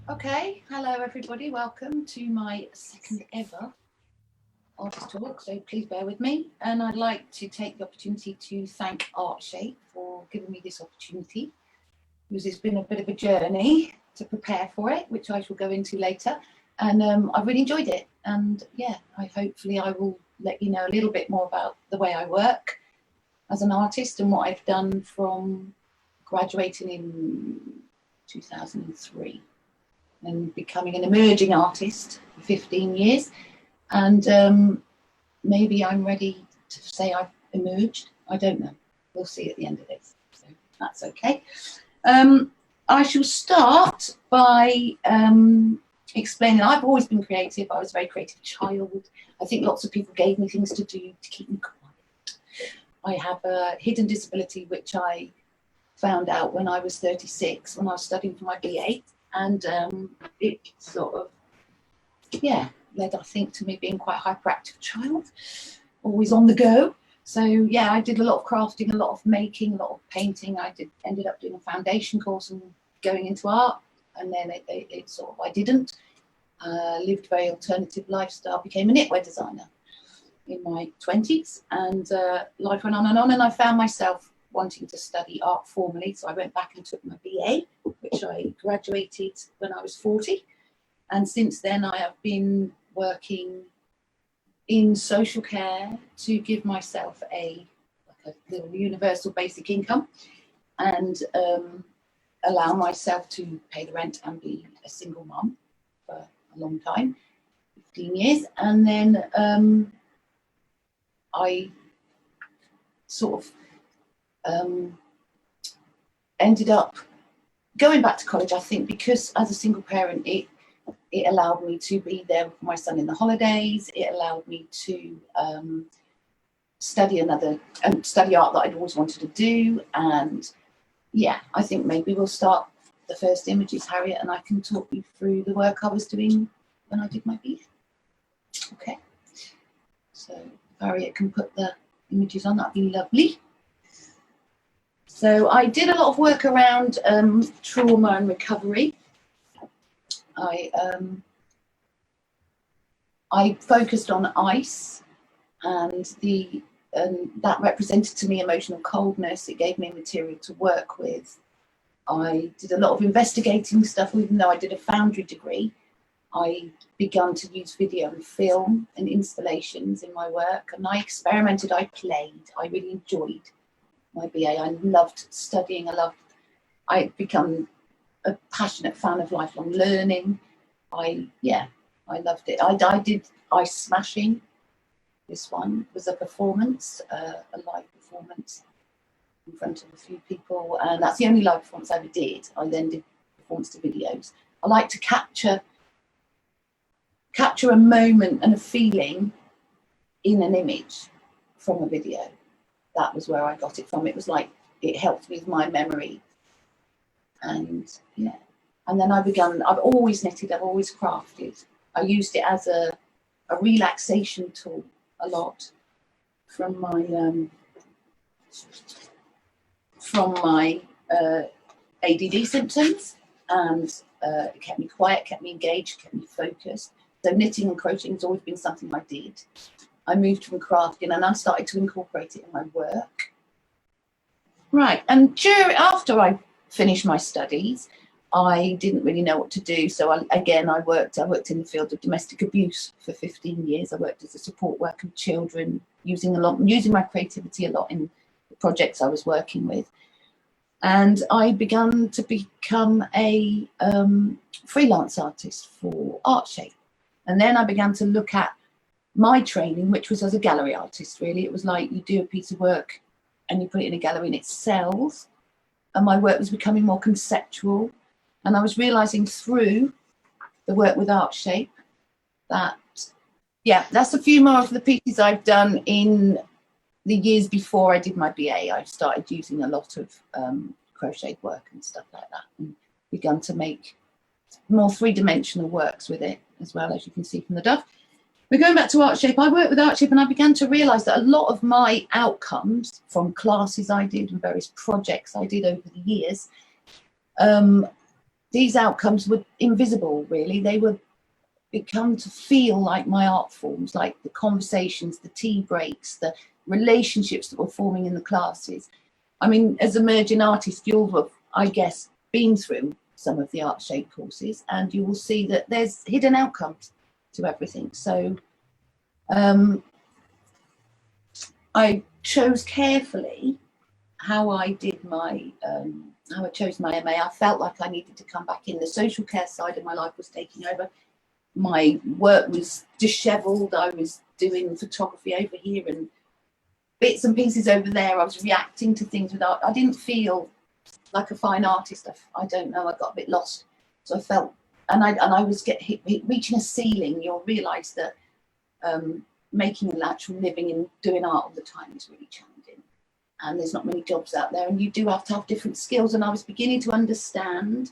Okay, hello everybody, welcome to my second ever artist talk, so please bear with me. And I'd like to take the opportunity to thank ArtShape for giving me this opportunity, because it's been a bit of a journey to prepare for it, which I shall go into later. And I've really enjoyed it. And yeah, hopefully I will let you know a little bit more about the way I work as an artist and what I've done from graduating in 2003. And becoming an emerging artist for 15 years. And maybe I'm ready to say I've emerged. I don't know. We'll see at the end of this. So that's okay. I shall start by explaining I've always been creative. I was a very creative child. I think lots of people gave me things to do to keep me quiet. I have a hidden disability, which I found out when I was 36, when I was studying for my BA. And it sort of, yeah, led, I think, to me being quite a hyperactive child, always on the go. So, yeah, I did a lot of crafting, a lot of making, a lot of painting. I ended up doing a foundation course and going into art. And then it sort of, I didn't. Lived a very alternative lifestyle, became a knitwear designer in my 20s. And life went on. And I found myself wanting to study art formally. So I went back and took my BA, which I graduated when I was 40. And since then I have been working in social care to give myself a little universal basic income and allow myself to pay the rent and be a single mum for a long time, 15 years. And then I sort of ended up going back to college, I think, because as a single parent, it allowed me to be there with my son in the holidays. It allowed me to study art that I'd always wanted to do. And yeah, I think maybe we'll start the first images, Harriet, and I can talk you through the work I was doing when I did my BA. Okay, so Harriet can put the images on, that'd be lovely. So I did a lot of work around trauma and recovery. I focused on ice, and that represented to me emotional coldness. It gave me material to work with. I did a lot of investigating stuff, even though I did a foundry degree. I began to use video and film and installations in my work, and I experimented, I played, I really enjoyed my BA. I loved studying. I'd become a passionate fan of lifelong learning. I loved it. I did ice smashing. This one was a performance, a live performance in front of a few people, and that's the only live performance I ever did. I then did performance to videos. I like to capture a moment and a feeling in an image from a video. That was where I got it from. It was like, it helped with my memory. And yeah, and then I've always knitted, I've always crafted. I used it as a relaxation tool a lot from my ADD symptoms, and it kept me quiet, kept me engaged, kept me focused. So knitting and crocheting has always been something I did. I moved from crafting and I started to incorporate it in my work. Right, and after I finished my studies, I didn't really know what to do. So I worked in the field of domestic abuse for 15 years. I worked as a support worker with children, using my creativity a lot in the projects I was working with. And I began to become a freelance artist for ArtShape. And then I began to look at my training, which was as a gallery artist, really. It was like you do a piece of work and you put it in a gallery and it sells. And my work was becoming more conceptual. And I was realizing through the work with ArtShape that, yeah, that's a few more of the pieces I've done in the years before I did my BA. I started using a lot of crochet work and stuff like that, and begun to make more three-dimensional works with it as well, as you can see from the Duff. We're going back to ArtShape. I worked with ArtShape and I began to realise that a lot of my outcomes from classes I did and various projects I did over the years these outcomes were invisible, really. They were become to feel like my art forms, like the conversations, the tea breaks, the relationships that were forming in the classes. I mean, as emerging artists, you'll have, I guess, been through some of the art shape courses, and you will see that there's hidden outcomes to everything. So I chose carefully how I did my, how I chose my MA. I felt like I needed to come back in. The social care side of my life was taking over. My work was dishevelled. I was doing photography over here and bits and pieces over there. I was reacting to things with art. I didn't feel like a fine artist. I don't know. I got a bit lost. So I felt, and I was reaching a ceiling. You'll realise that making an actual living and doing art all the time is really challenging. And there's not many jobs out there, and you do have to have different skills. And I was beginning to understand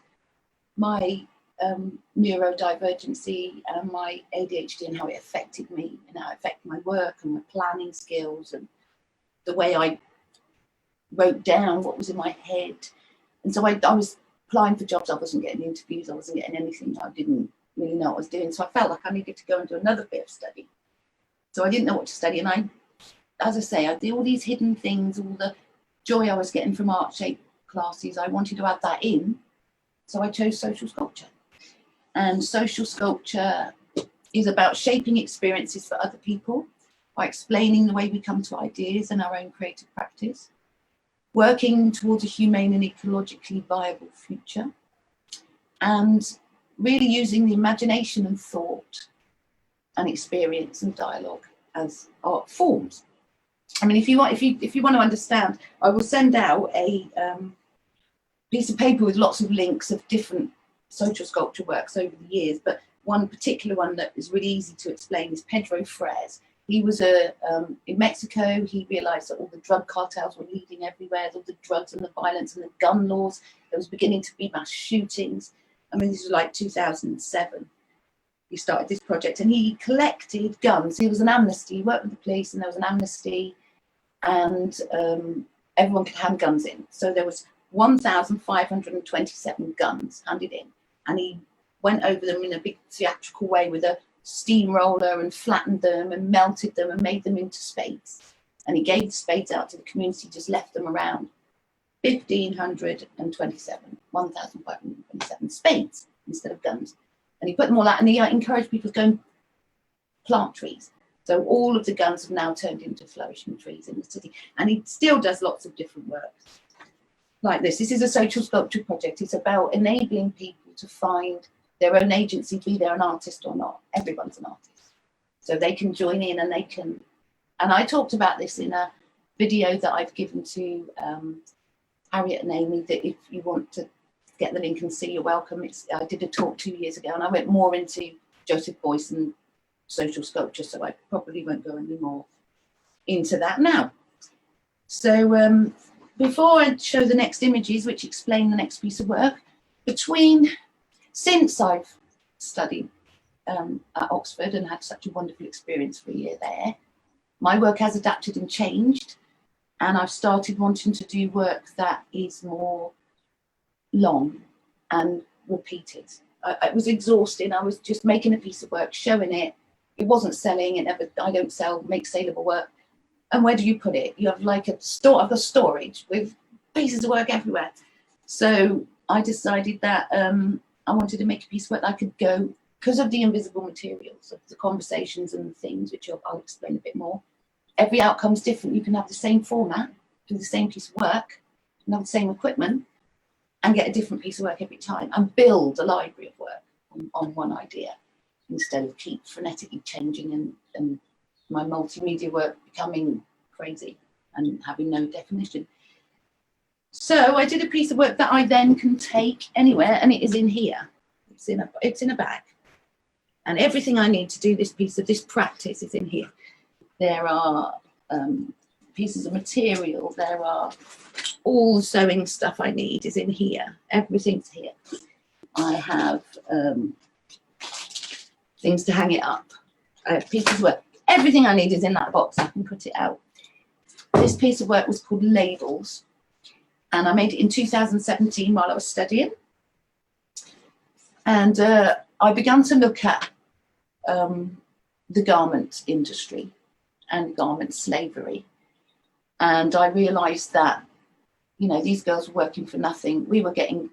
my neurodivergency and my ADHD and how it affected me and how it affected my work and my planning skills and the way I wrote down what was in my head. And so I was applying for jobs. I wasn't getting interviews. I wasn't getting anything. I didn't really know what I was doing. So I felt like I needed to go and do another bit of study. So I didn't know what to study. And I, as I say, I did all these hidden things, all the joy I was getting from art shape classes. I wanted to add that in. So I chose social sculpture. And social sculpture is about shaping experiences for other people by explaining the way we come to ideas and our own creative practice, working towards a humane and ecologically viable future, and really using the imagination and thought and experience and dialogue as art forms. I mean, if you want to understand, I will send out a piece of paper with lots of links of different social sculpture works over the years, but one particular one that is really easy to explain is Pedro Freres. He was in Mexico. He realized that all the drug cartels were leading everywhere, all the drugs and the violence and the gun laws. There was beginning to be mass shootings. I mean, this was like 2007. He started this project and he collected guns. He was an amnesty. He worked with the police and there was an amnesty, and everyone could hand guns in. So there was 1,527 guns handed in, and he went over them in a big theatrical way with a steamroller and flattened them and melted them and made them into spades. And he gave the spades out to the community, just left them around. 1,527 spades instead of guns. And he put them all out, and he encouraged people to go and plant trees. So all of the guns have now turned into flourishing trees in the city. And he still does lots of different works like this. This is a social sculpture project. It's about enabling people to find their own agency, be they an artist or not. Everyone's an artist. So they can join in and they can, and I talked about this in a video that I've given to Harriet and Amy, that if you want to get the link and see, you're welcome. I did a talk 2 years ago and I went more into Joseph Beuys and social sculpture, so I probably won't go any more into that now. So before I show the next images, which explain the next piece of work, since I've studied at Oxford and had such a wonderful experience for a year there, my work has adapted and changed, and I've started wanting to do work that is more long and repeated. It was exhausting. I was just making a piece of work, showing it. It wasn't selling. I don't make saleable work. And where do you put it? You have like a store. I've got storage with pieces of work everywhere. So I decided that I wanted to make a piece of work that I could go, because of the invisible materials, of the conversations and the things, which I'll explain a bit more. Every outcome's different. You can have the same format, do the same piece of work, and have the same equipment, and get a different piece of work every time, and build a library of work on one idea, instead of keep frenetically changing and my multimedia work becoming crazy and having no definition. So I did a piece of work that I then can take anywhere, and it is in here. It's in a bag, and everything I need to do this piece of this practice is in here. There are pieces of material. There are all the sewing stuff I need is in here. Everything's here. I have things to hang it up. I have pieces of work. Everything I need is in that box. I can put it out. This piece of work was called Labels, and I made it in 2017 while I was studying. And I began to look at the garment industry and garment slavery. And I realized that, you know, these girls were working for nothing. We were getting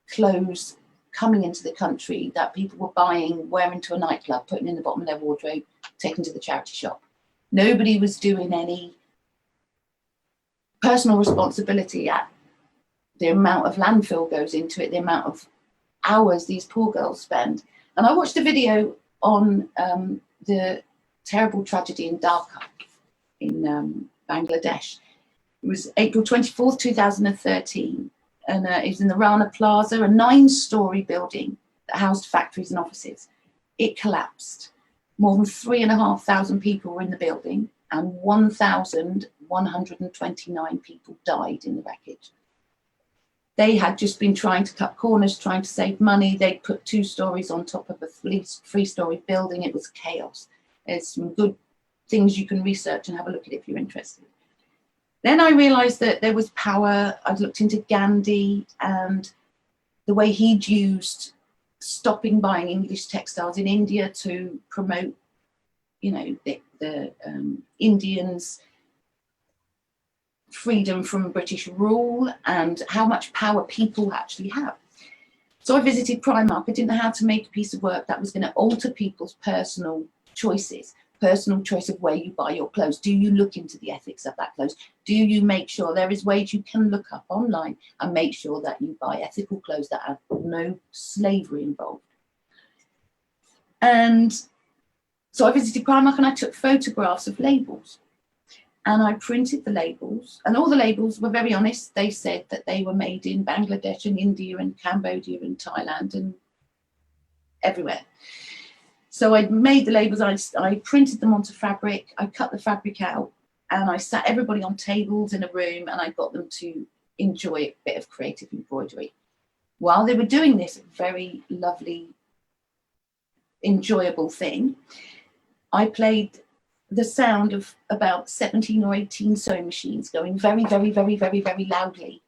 clothes coming into the country that people were buying, wearing to a nightclub, putting in the bottom of their wardrobe, taking to the charity shop. Nobody was doing any personal responsibility at the amount of landfill goes into it, the amount of hours these poor girls spend. And I watched a video on the terrible tragedy in Dhaka in Bangladesh. It was April 24th, 2013. And it was in the Rana Plaza, a 9-story building that housed factories and offices. It collapsed. More than 3,500 people were in the building, and 1,129 people died in the wreckage. They had just been trying to cut corners, trying to save money. They put 2 stories on top of a 3-story building. It was chaos. There's some good things you can research and have a look at if you're interested. Then I realized that there was power. I'd looked into Gandhi and the way he'd used stopping buying English textiles in India to promote, you know, the Indians' freedom from British rule and how much power people actually have. So I visited Primark. I didn't know how to make a piece of work that was going to alter people's personal choices. Personal choice of where you buy your clothes. Do you look into the ethics of that clothes? Do you make sure there is ways you can look up online and make sure that you buy ethical clothes that have no slavery involved? And so I visited Primark and I took photographs of labels and I printed the labels, and all the labels were very honest. They said that they were made in Bangladesh and India and Cambodia and Thailand and everywhere. So I made the labels, I printed them onto fabric, I cut the fabric out, and I sat everybody on tables in a room and I got them to enjoy a bit of creative embroidery. While they were doing this very lovely, enjoyable thing, I played the sound of about 17 or 18 sewing machines going very, very, very, very, very loudly.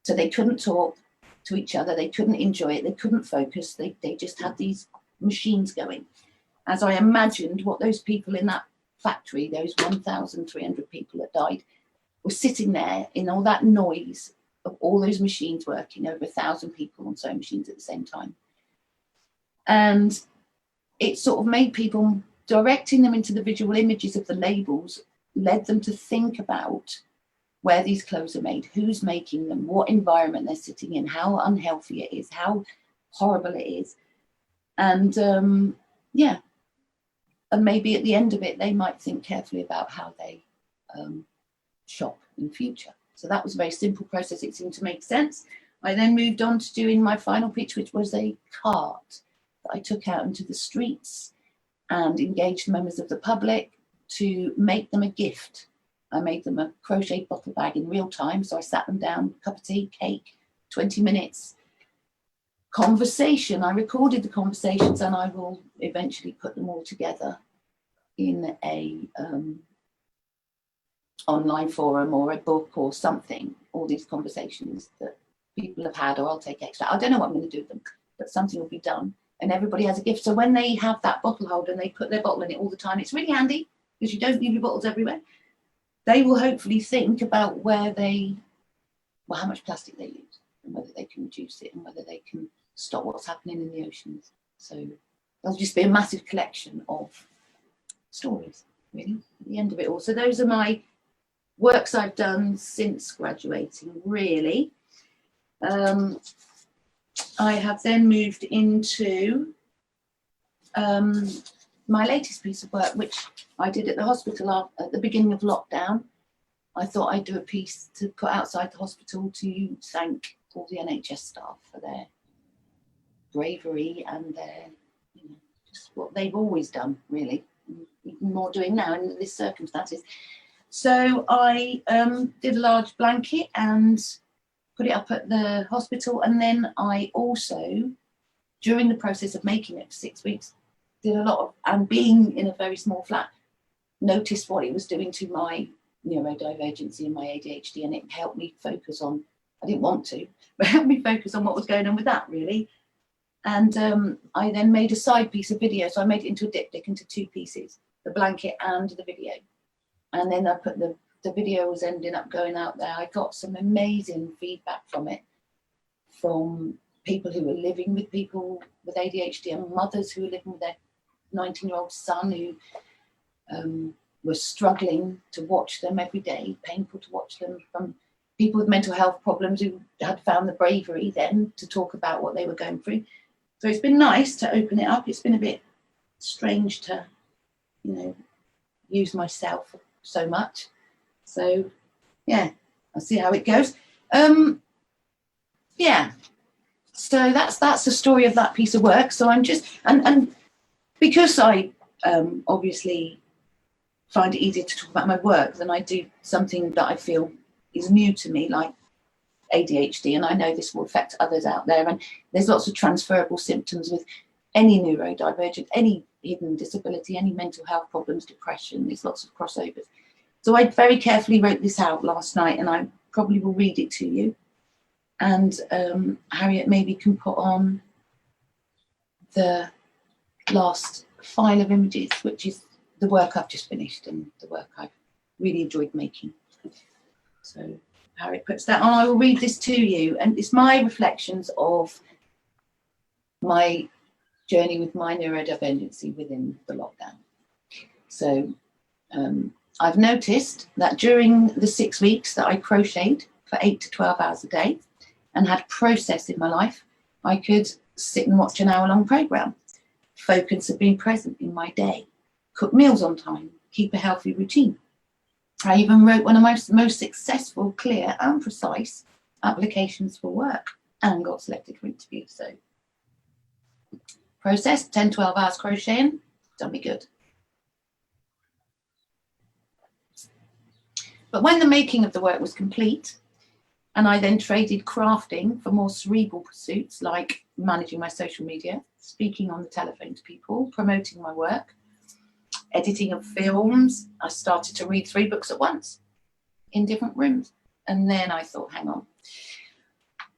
So they couldn't talk to each other, they couldn't enjoy it, they couldn't focus, they just had these machines going. As I imagined what those people in that factory, those 1,300 people that died, were sitting there in all that noise of all those machines working, over 1,000 people on sewing machines at the same time. And it sort of made people, directing them into the visual images of the labels, led them to think about where these clothes are made, who's making them, what environment they're sitting in, how unhealthy it is, how horrible it is. And yeah. And maybe at the end of it, they might think carefully about how they shop in future. So that was a very simple process. It seemed to make sense. I then moved on to doing my final pitch, which was a cart that I took out into the streets and engaged members of the public to make them a gift. I made them a crochet bottle bag in real time. So I sat them down, cup of tea, cake, 20 minutes. Conversation, I recorded the conversations and I will eventually put them all together in a online forum or a book or something, all these conversations that people have had, or I'll take extra. I don't know what I'm going to do with them, but something will be done and everybody has a gift. So when they have that bottle holder and they put their bottle in it all the time, it's really handy because you don't leave your bottles everywhere. They will hopefully think about where they, well, how much plastic they use and whether they can reduce it and whether they can stop what's happening in the oceans. So there'll just be a massive collection of stories, really, at the end of it all. So those are my works I've done since graduating, really. I have then moved into my latest piece of work, which I did at the hospital at the beginning of lockdown. I thought I'd do a piece to put outside the hospital to thank all the NHS staff for their bravery and their, you know, just what they've always done, really, even more doing now in these circumstances. So I did a large blanket and put it up at the hospital, and then I also, during the process of making it for 6 weeks, did a lot of, and being in a very small flat, noticed what it was doing to my neurodivergency and my ADHD, and it helped me focus on, I didn't want to, but helped me focus on what was going on with that, really. And I then made a side piece of video. So I made it into a diptych, into 2 pieces, the blanket and the video. And then I put the video was ending up going out there. I got some amazing feedback from it, from people who were living with people with ADHD and mothers who were living with their 19-year-old son who were struggling to watch them every day, painful to watch them, from people with mental health problems who had found the bravery then to talk about what they were going through. So it's been nice to open it up. It's been a bit strange to, you know, use myself so much. So yeah, I'll see how it goes. Yeah, so that's the story of that piece of work. So I'm just, and because I obviously find it easier to talk about my work than I do something that I feel is new to me, like ADHD, and I know this will affect others out there, and there's lots of transferable symptoms with any neurodivergent, any hidden disability, any mental health problems, depression. There's lots of crossovers. So I very carefully wrote this out last night, and I probably will read it to you, and Harriet maybe can put on the last file of images, which is the work I've just finished and the work I've really enjoyed making. So Harriet puts that on. I will read this to you, and it's my reflections of my journey with my neurodivergency within the lockdown. So I've noticed that during the 6 weeks that I crocheted for 8 to 12 hours a day and had process in my life, I could sit and watch an hour-long program, focus on being present in my day, cook meals on time, keep a healthy routine. I even wrote one of my most successful, clear and precise applications for work and got selected for interview. So process, 10, 12 hours crocheting, done me good. But when the making of the work was complete, and I then traded crafting for more cerebral pursuits like managing my social media, speaking on the telephone to people, promoting my work, editing of films, I started to read 3 books at once in different rooms. And then I thought, hang on.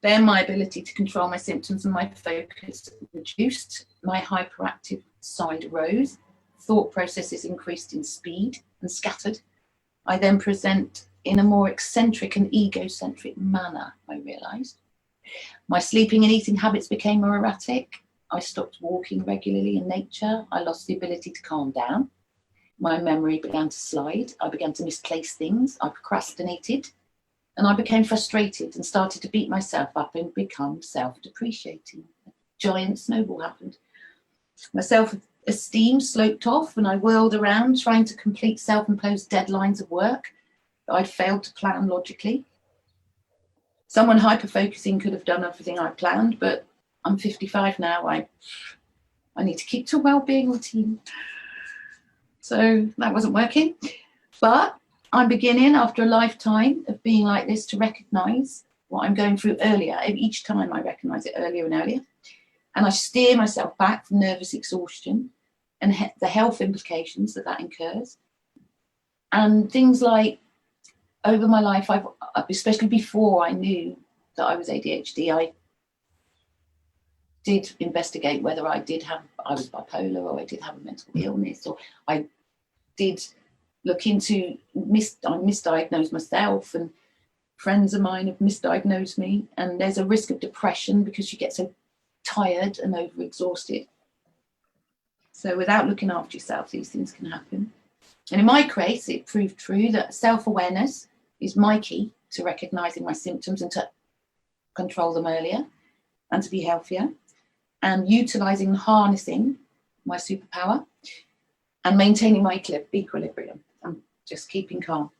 Then my ability to control my symptoms and my focus reduced. My hyperactive side rose. Thought processes increased in speed and scattered. I then present in a more eccentric and egocentric manner, I realised. My sleeping and eating habits became more erratic. I stopped walking regularly in nature. I lost the ability to calm down. My memory began to slide. I began to misplace things. I procrastinated. And I became frustrated and started to beat myself up and become self-depreciating. A giant snowball happened. My self-esteem sloped off and I whirled around trying to complete self-imposed deadlines of work that I'd failed to plan logically. Someone hyper-focusing could have done everything I planned, but I'm 55 now. I need to keep to a well-being routine. So that wasn't working. But I'm beginning, after a lifetime of being like this, to recognise what I'm going through earlier. Each time I recognise it earlier and earlier. And I steer myself back from nervous exhaustion and the health implications that incurs. And things like, over my life, especially before I knew that I was ADHD, I did investigate whether I was bipolar or I did have a mental illness, or I did look into, I misdiagnosed myself, and friends of mine have misdiagnosed me, and there's a risk of depression because you get so tired and overexhausted. So without looking after yourself, these things can happen. And in my case, it proved true that self-awareness is my key to recognising my symptoms and to control them earlier and to be healthier, and utilising and harnessing my superpower and maintaining my equilibrium and just keeping calm.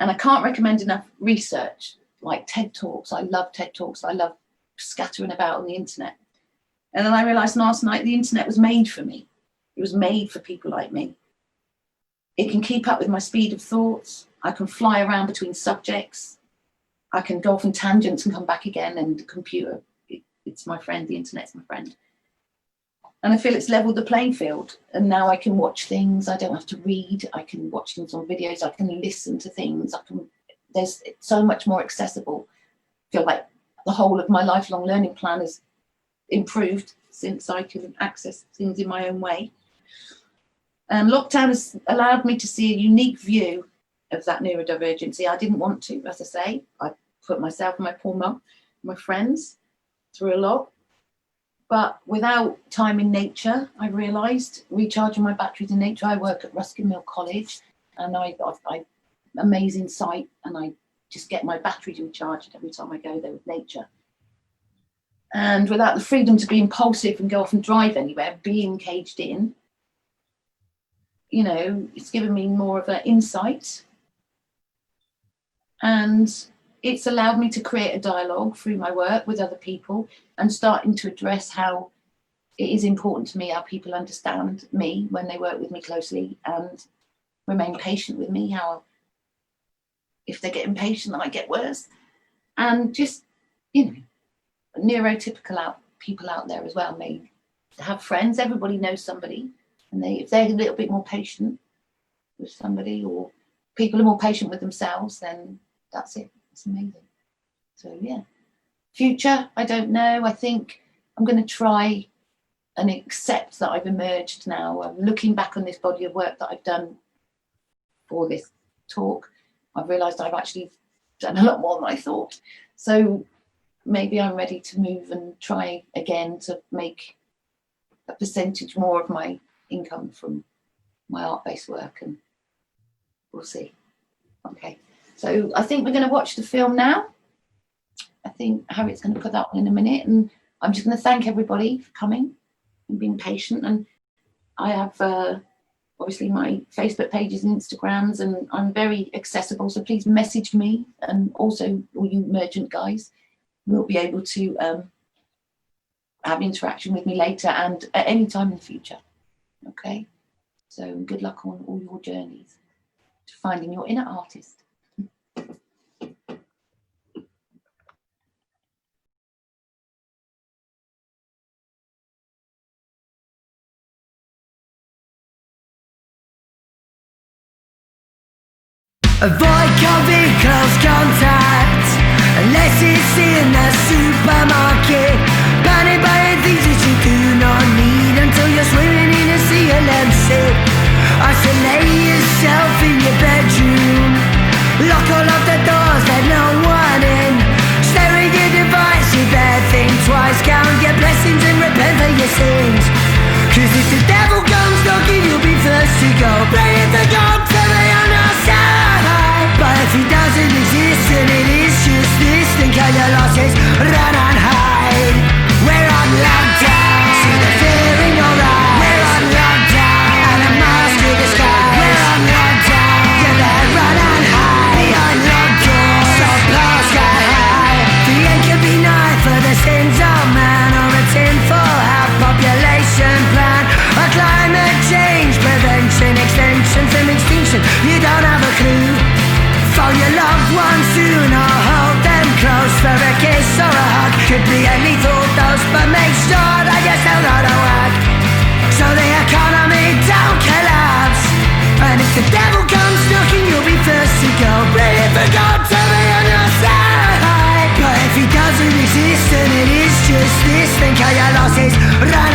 And I can't recommend enough research like TED Talks. I love TED Talks. I love scattering about on the internet. And then I realised last night the internet was made for me. It was made for people like me. It can keep up with my speed of thoughts. I can fly around between subjects. I can go off in tangents and come back again, and the computer, it's my friend, the internet's my friend. And I feel it's leveled the playing field. And now I can watch things. I don't have to read. I can watch things on videos. I can listen to things. There's so much more accessible. I feel like the whole of my lifelong learning plan has improved since I can access things in my own way. And lockdown has allowed me to see a unique view of that neurodivergency. I didn't want to, as I say. I put myself and my poor mum, my friends, through a lot. But without time in nature, I realised recharging my batteries in nature. I work at Ruskin Mill College, and I amazing site, and I just get my batteries recharged every time I go there with nature. And without the freedom to be impulsive and go off and drive anywhere, being caged in, you know, it's given me more of an insight. And it's allowed me to create a dialogue through my work with other people and starting to address how it is important to me how people understand me when they work with me closely and remain patient with me, how if they get impatient, I get worse. And just, you know, neurotypical people out there as well may have friends. Everybody knows somebody, and if they're a little bit more patient with somebody, or people are more patient with themselves, then that's it. It's amazing. So yeah, future, I don't know. I think I'm going to try and accept that I've emerged now. I'm looking back on this body of work that I've done for this talk. I've realised I've actually done a lot more than I thought. So maybe I'm ready to move and try again to make a percentage more of my income from my art-based work, and we'll see. Okay, so I think we're going to watch the film now. I think Harriet's going to put that on in a minute, and I'm just going to thank everybody for coming and being patient. And I have obviously my Facebook pages and Instagrams, and I'm very accessible, so please message me, and also all you Emergent guys will be able to have interaction with me later and at any time in the future. Okay, so good luck on all your journeys to finding your inner artist. Avoid coming close contact unless it's in the supermarket. Panic buying things that you do not need until you're swimming in a sea of lipstick. Isolate yourself in your bedroom. Lock all of the doors, let no one in. Stare at your device, you better think twice. Count your blessings and repent for your sins. Cause if the devil comes knocking, you'll be first to go. Playing the God to the other side. But if he doesn't exist and it is just this, think how your losses, run and hide. We're on lockdown, see the fear in your eyes. We're on lockdown, and a mask to the sky. We're on lockdown, you better run and hide. Behind locked doors, stop blast sky high. The end can be nigh for the sins of man, or a tinfoil hat population plan, a climate change prevention, extension from extinction. You don't have a clue. Phone your loved ones soon, or hold them close for a kiss or a hug. Could be a lethal dose, but make sure that you're still not a whack, so the economy don't collapse. And if the devil comes knocking, you'll be first to go. Pray for God to be on your side. But if he doesn't exist and it is just this, think how your losses run